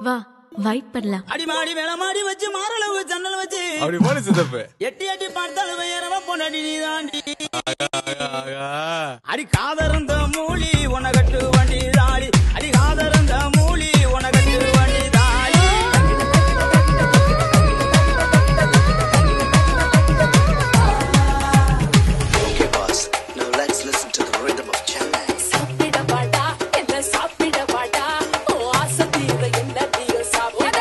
வா வைப் பண்ணலாம். அடி மாடி மேல மாடி வச்சு மாரளவு ஜன்னல் வச்சு அப்படி போன சித்தப்பு எட்டி எட்டி பார்த்தாலும் வேறவ பொண்டாடி நீ தாண்டி. அடி காதறந்த மூலி உனகட்டு வண்டி தாடி. அடி காதறந்த மூலி உனகட்டு வண்டி தாடி. Okay boss, now let's listen to the rhythm of Chennai. சாப்பிட வாடா என்ன சாப்பிட வாடா ஓ ஆசை தீர எல்லாத்தையும் சாப்பிட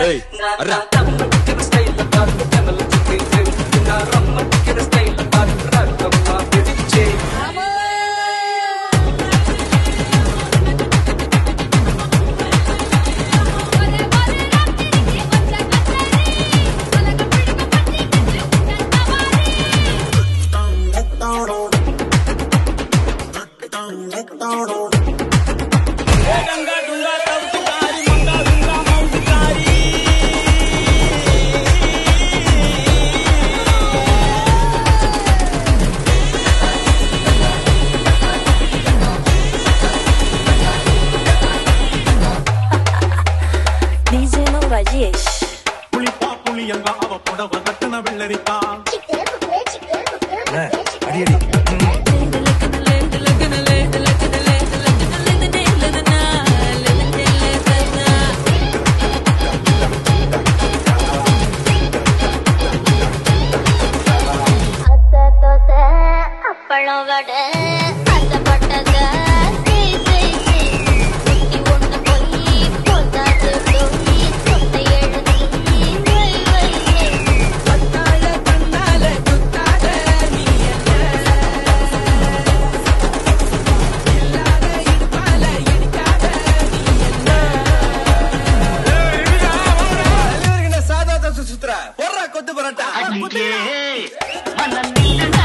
ஏய் அரா டங்கா டுங்கா தவுத்து தாரி மங்கா குங்கா மவுத்து தாரி. DJ Rajesh புளிப்பா புளியங்கா அவ புடவ கட்டுன வெள்ளரிக்கா அத்தை தோசை அப்பளம் வடை அத்தைப்பட்டத குட்டி ஒண்ணு போய் போதாது டோய் சொத்தை எழுதி வை வை சாதா தோசை சுத்துற போடுறா கொத்து பரோட்டா. மனம் நில்லுடா